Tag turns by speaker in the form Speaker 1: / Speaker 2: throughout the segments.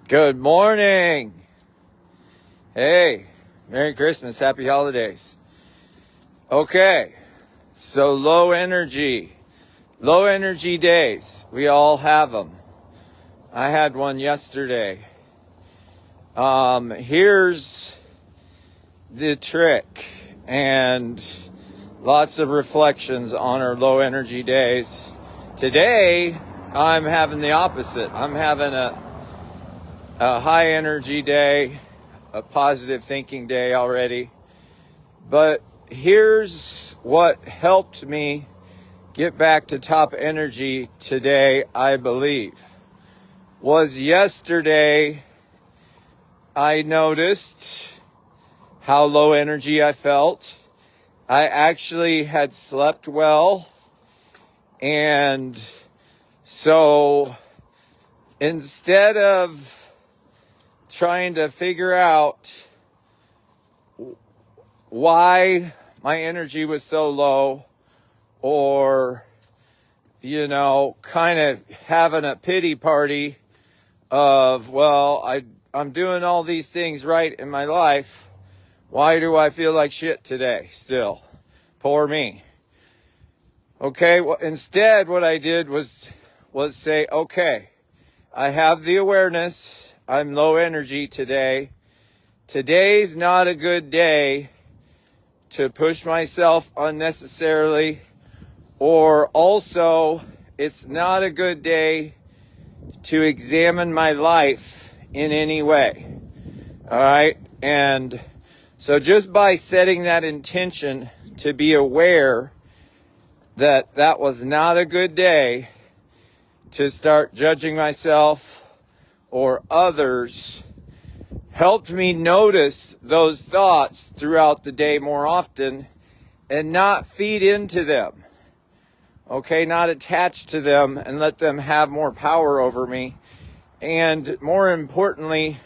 Speaker 1: Good morning. Hey, Merry Christmas, Happy Holidays. Okay, so low energy days. We all have them. I had one yesterday. Here's the trick and lots of reflections on our low energy days. Today, I'm having the opposite. I'm having a high energy day, a positive thinking day already. But here's what helped me get back to top energy today, I believe, was yesterday I noticed how low energy I felt. I actually had slept well, and so instead of trying to figure out why my energy was so low, or, kind of having a pity party of, well, I'm doing all these things right in my life. Why do I feel like shit today still? Poor me. Okay, well, instead what I did was say, okay, I have the awareness. I'm low energy today. Today's not a good day to push myself unnecessarily, or also it's not a good day to examine my life in any way. All right. And so just by setting that intention to be aware that that was not a good day to start judging myself or others, helped me notice those thoughts throughout the day more often and not feed into them. Okay, not attach to them and let them have more power over me. And more importantly,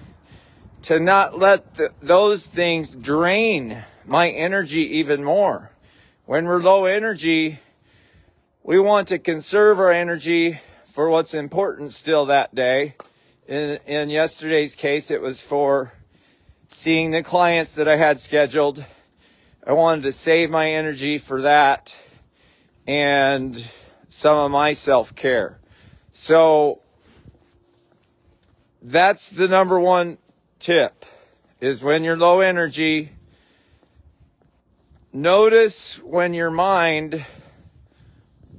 Speaker 1: to not let those things drain my energy even more. When we're low energy, we want to conserve our energy for what's important still that day. In yesterday's case, it was for seeing the clients that I had scheduled. I wanted to save my energy for that and some of my self-care. So that's the number one tip, is when you're low energy, notice when your mind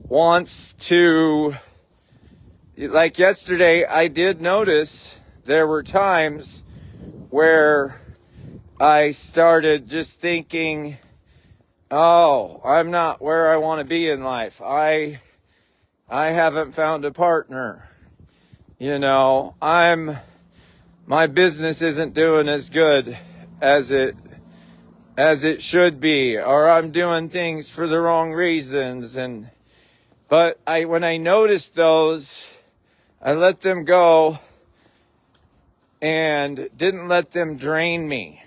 Speaker 1: wants to, like yesterday, I did notice there were times where I started just thinking, oh, I'm not where I want to be in life. I haven't found a partner. My business isn't doing as good as it should be, or I'm doing things for the wrong reasons. But when I noticed those, I let them go and didn't let them drain me.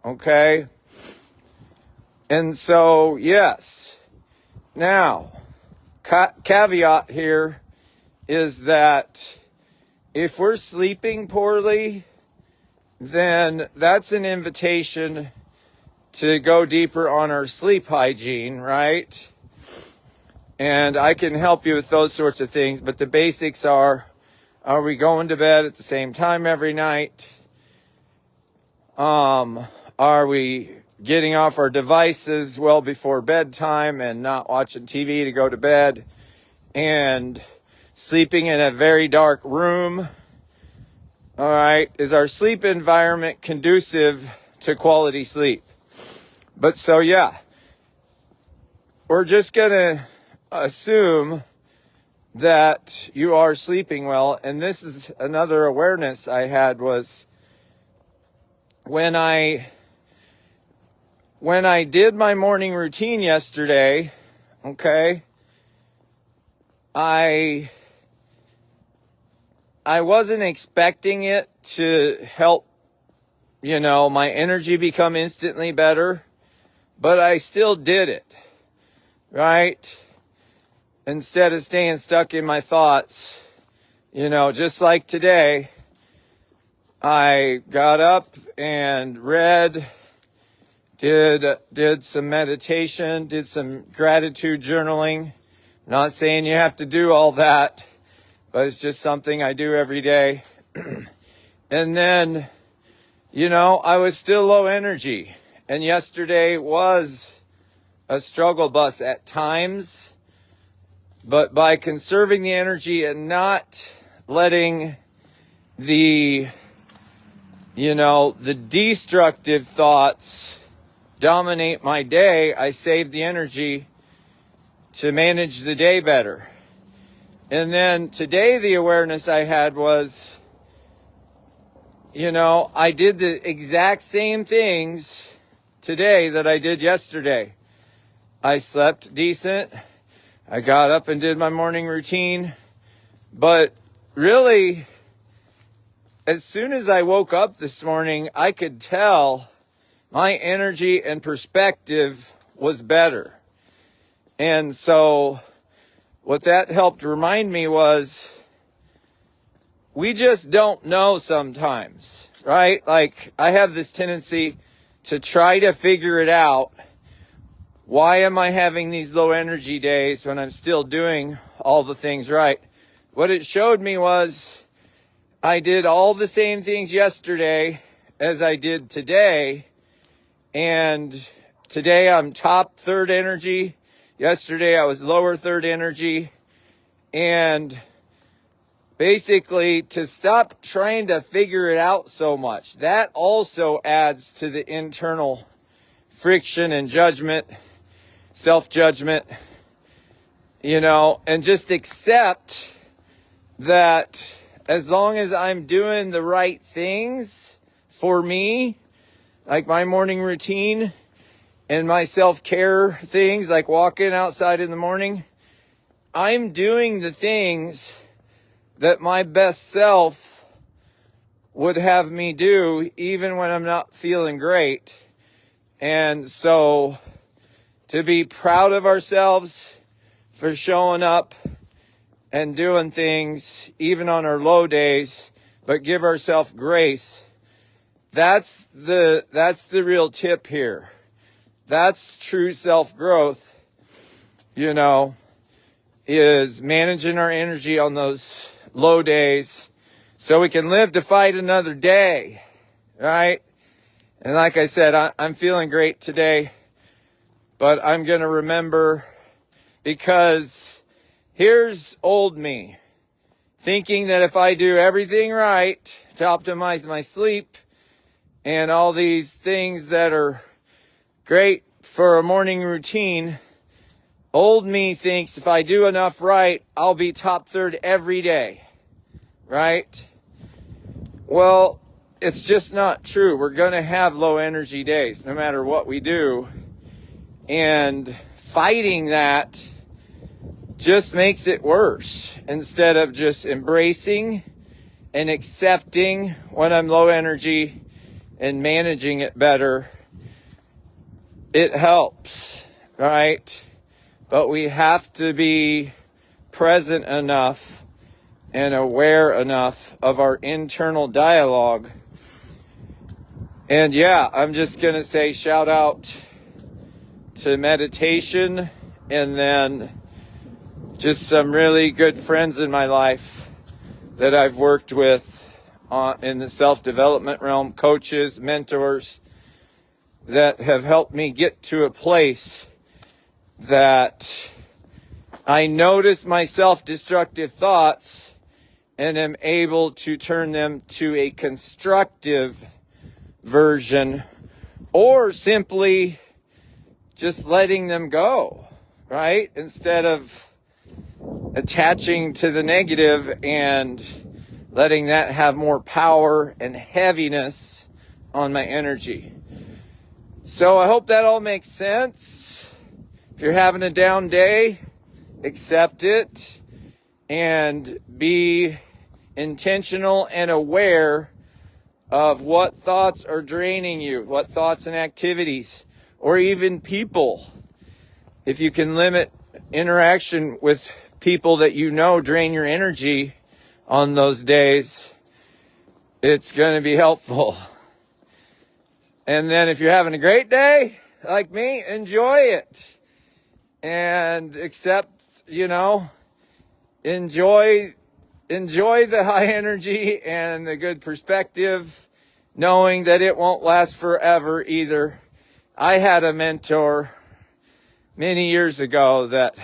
Speaker 1: Okay? And so, yes. Now, caveat here is that if we're sleeping poorly, then that's an invitation to go deeper on our sleep hygiene, right? And I can help you with those sorts of things, but the basics are we going to bed at the same time every night? Are we getting off our devices well before bedtime and not watching TV to go to bed? And sleeping in a very dark room? All right. Is our sleep environment conducive to quality sleep? But so, yeah, we're just going to assume that you are sleeping well. And this is another awareness I had, was when I did my morning routine yesterday, okay, I wasn't expecting it to help, my energy become instantly better, but I still did it, right? Instead of staying stuck in my thoughts, just like today, I got up and read, did some meditation, did some gratitude journaling. Not saying you have to do all that, but it's just something I do every day. And then, I was still low energy. And yesterday was a struggle bus at times. But by conserving the energy and not letting the destructive thoughts dominate my day, I saved the energy to manage the day better. And then today, the awareness I had was, I did the exact same things today that I did yesterday. I slept decent. I got up and did my morning routine. But really, as soon as I woke up this morning, I could tell my energy and perspective was better. And so what that helped remind me was we just don't know sometimes, right? Like I have this tendency to try to figure it out. Why am I having these low energy days when I'm still doing all the things right? What it showed me was I did all the same things yesterday as I did today. And today I'm top third energy. Yesterday I was lower third energy. And basically to stop trying to figure it out so much. That also adds to the internal friction and judgment, self-judgment, and just accept that as long as I'm doing the right things for me, like my morning routine and my self-care things, like walking outside in the morning, I'm doing the things that my best self would have me do even when I'm not feeling great. And so to be proud of ourselves for showing up and doing things even on our low days, but give ourselves grace. That's the real tip here. That's true self-growth, is managing our energy on those low days so we can live to fight another day, right? And like I said, I'm feeling great today, but I'm going to remember, because here's old me thinking that if I do everything right to optimize my sleep and all these things that are great for a morning routine, old me thinks if I do enough right, I'll be top third every day, right? Well, it's just not true. We're going to have low energy days no matter what we do. And fighting that just makes it worse instead of just embracing and accepting when I'm low energy and managing it better. It helps, right? But we have to be present enough and aware enough of our internal dialogue. And yeah, I'm just going to say shout out to meditation, and then just some really good friends in my life that I've worked with in the self-development realm, coaches, mentors that have helped me get to a place that I notice my self-destructive thoughts and am able to turn them to a constructive version, or simply just letting them go, right? Instead of attaching to the negative and letting that have more power and heaviness on my energy. So I hope that all makes sense. If you're having a down day, accept it and be intentional and aware of what thoughts are draining you, what thoughts and activities, or even people. If you can limit interaction with people that drain your energy on those days, it's going to be helpful. And then if you're having a great day, like me, enjoy it. And accept, enjoy the high energy and the good perspective, knowing that it won't last forever either. I had a mentor many years ago that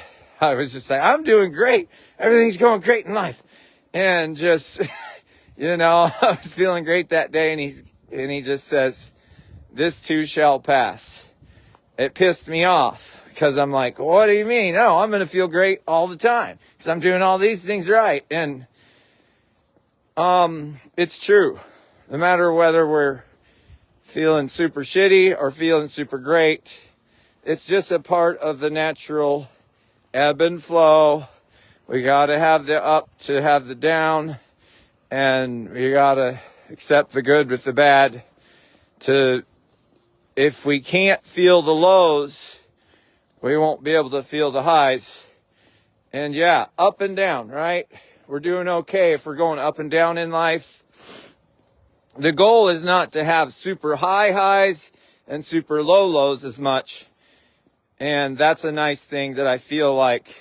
Speaker 1: I was just like, I'm doing great. Everything's going great in life. And just, I was feeling great that day. And he just says, this too shall pass. It pissed me off because I'm like, what do you mean? No, I'm going to feel great all the time because I'm doing all these things right. And it's true. No matter whether we're feeling super shitty or feeling super great, it's just a part of the natural ebb and flow. We got to have the up to have the down, and we got to accept the good with the bad. If we can't feel the lows, we won't be able to feel the highs. And yeah, up and down, right? We're doing okay if we're going up and down in life. The goal is not to have super high highs and super low lows as much. And that's a nice thing that I feel like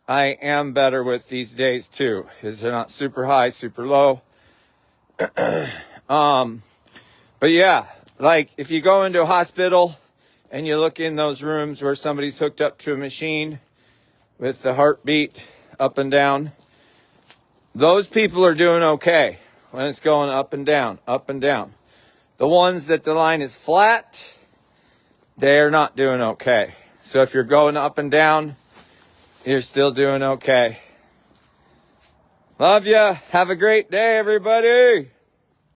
Speaker 1: I am better with these days too, is they're not super high, super low. But yeah, like if you go into a hospital and you look in those rooms where somebody's hooked up to a machine with the heartbeat up and down, those people are doing okay when it's going up and down, up and down. The ones that the line is flat, they're not doing okay. So if you're going up and down, you're still doing okay. Love ya. Have a great day, everybody.